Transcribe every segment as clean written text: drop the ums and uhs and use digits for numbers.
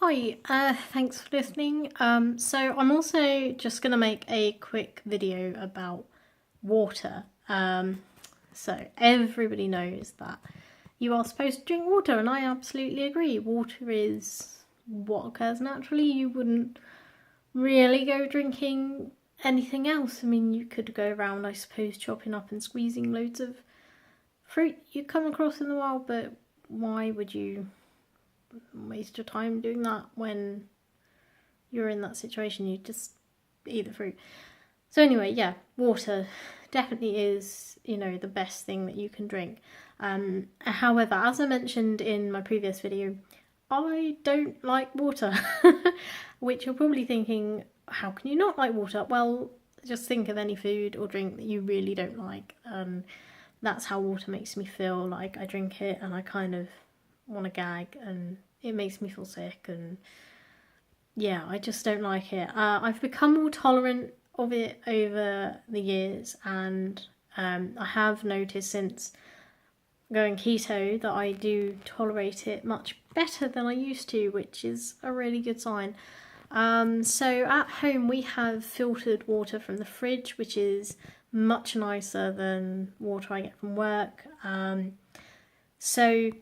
Hi, thanks for listening. So I'm also just going to make a quick video about water. So everybody knows that you are supposed to drink water, and I absolutely agree. Water is what occurs naturally. You wouldn't really go drinking anything else. I mean, you could go around, I suppose, chopping up and squeezing loads of fruit you come across in the wild, but why would you waste your time doing that when you're in that situation? You just eat the fruit. So anyway, yeah, water definitely is, the best thing that you can drink. However, as I mentioned in my previous video, I don't like water, which you're probably thinking, how can you not like water? Well, just think of any food or drink that you really don't like. That's how water makes me feel. Like, I drink it and I kind of want to gag, and it makes me feel sick, and yeah, I just don't like it. I've become more tolerant of it over the years, and I have noticed since going keto that I do tolerate it much better than I used to, which is a really good sign. So at home we have filtered water from the fridge, which is much nicer than water I get from work. So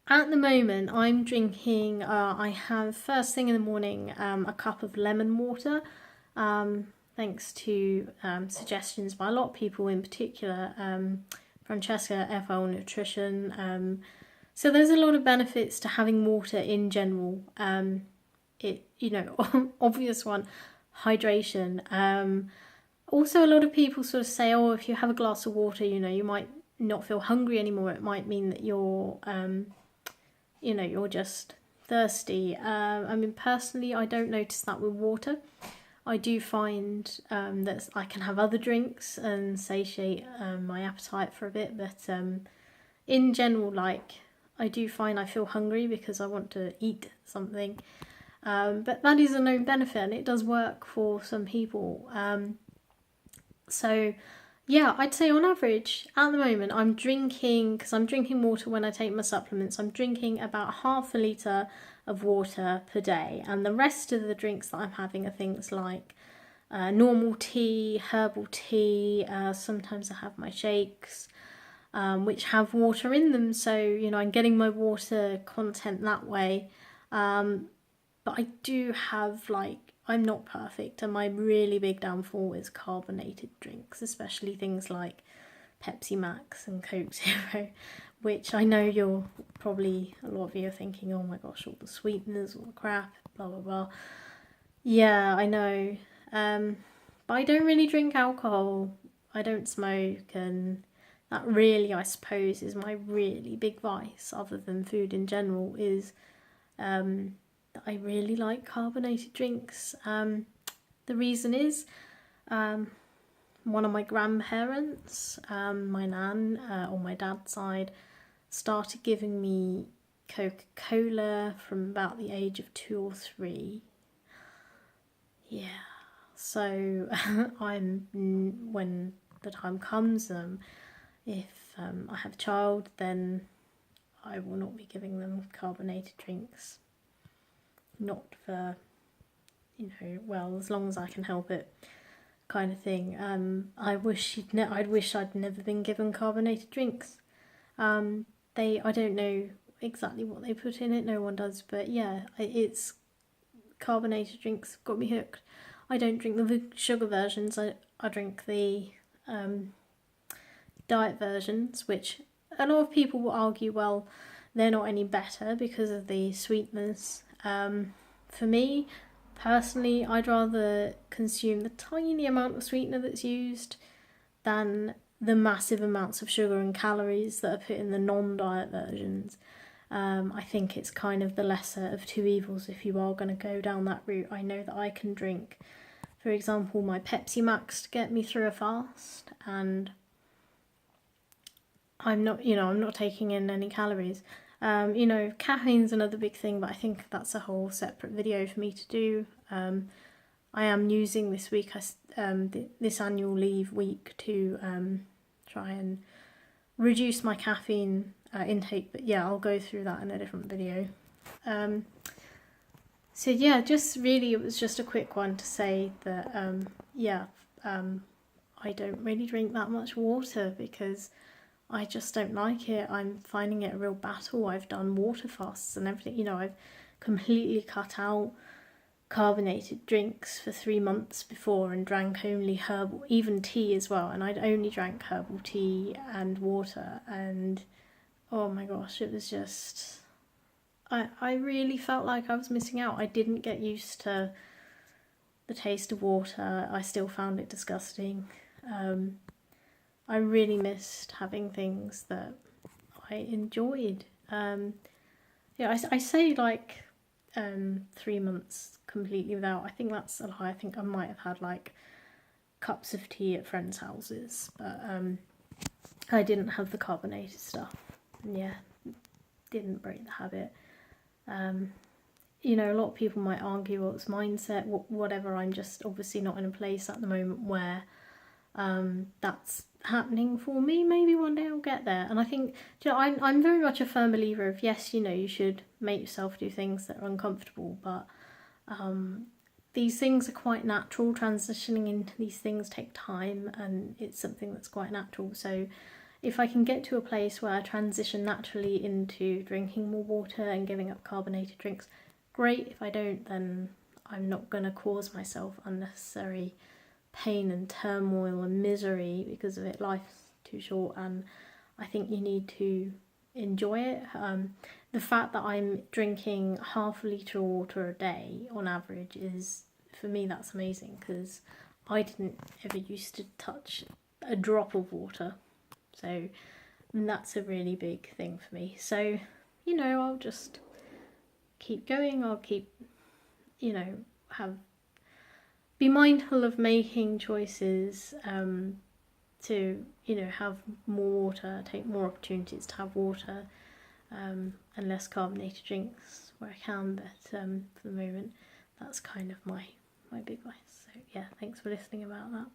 at the moment, I'm drinking, I have first thing in the morning a cup of lemon water, thanks to suggestions by a lot of people, in particular Francesca, FL Nutrition. So there's a lot of benefits to having water in general. Obvious one, hydration. Also, a lot of people sort of say, oh, if you have a glass of water, you might not feel hungry anymore. It might mean that you're just thirsty. I mean, personally, I don't notice that with water. I do find that I can have other drinks and satiate my appetite for a bit, but in general, I do find I feel hungry because I want to eat something. But that is a known benefit, and it does work for some people. So yeah, I'd say on average, at the moment, because I'm drinking water when I take my supplements, I'm drinking about half a litre of water per day. And the rest of the drinks that I'm having are things like normal tea, herbal tea. Sometimes I have my shakes, which have water in them. So, I'm getting my water content that way. But I do have, I'm not perfect, and my really big downfall is carbonated drinks, especially things like Pepsi Max and Coke Zero, which I know a lot of you are thinking, oh my gosh, all the sweeteners, all the crap, blah, blah, blah. Yeah, I know. But I don't really drink alcohol. I don't smoke, and that really, I suppose, is my really big vice, other than food in general, is I really like carbonated drinks. The reason is one of my grandparents, my nan on my dad's side, started giving me Coca-Cola from about the age of 2 or 3. Yeah, so when the time comes, if I have a child, then I will not be giving them carbonated drinks. Not for, as long as I can help it, kind of thing. I wish I'd never been given carbonated drinks. I don't know exactly what they put in it. No one does, but yeah, it's carbonated drinks got me hooked. I don't drink the sugar versions. I drink the diet versions, which a lot of people will argue, well, they're not any better because of the sweetness. For me, personally, I'd rather consume the tiny amount of sweetener that's used than the massive amounts of sugar and calories that are put in the non-diet versions. I think it's kind of the lesser of two evils if you are going to go down that route. I know that I can drink, for example, my Pepsi Max to get me through a fast, and I'm not taking in any calories. Caffeine's another big thing, but I think that's a whole separate video for me to do. I am using this week, this annual leave week, to try and reduce my caffeine intake, but yeah, I'll go through that in a different video. So yeah, just really, it was just a quick one to say that I don't really drink that much water because I just don't like it. I'm finding it a real battle. I've done water fasts and everything. You know, I've completely cut out carbonated drinks for 3 months before and drank only herbal, even tea as well. And I'd only drank herbal tea and water. And oh my gosh, it was just, I really felt like I was missing out. I didn't get used to the taste of water. I still found it disgusting. I really missed having things that I enjoyed. I say like 3 months completely without. I think that's a lie. I think I might have had like cups of tea at friends' houses, but I didn't have the carbonated stuff. And yeah, didn't break the habit. You know, a lot of people might argue, well, it's mindset, whatever. I'm just obviously not in a place at the moment where that's happening for me. Maybe one day I'll get there. And I think, you know, I'm very much a firm believer of, yes, you know, you should make yourself do things that are uncomfortable, but these things are quite natural. Transitioning into these things take time, and it's something that's quite natural. So if I can get to a place where I transition naturally into drinking more water and giving up carbonated drinks, great. If I don't, then I'm not going to cause myself unnecessary pain and turmoil and misery because of it. Life's too short, and I think you need to enjoy it. The fact that I'm drinking half a litre of water a day on average is, for me, that's amazing, because I didn't ever used to touch a drop of water. So that's a really big thing for me. So, you know, I'll just keep going. I'll keep, you know, be mindful of making choices to, you know, have more water, take more opportunities to have water, and less carbonated drinks where I can. But for the moment, that's kind of my big advice. So yeah, thanks for listening about that.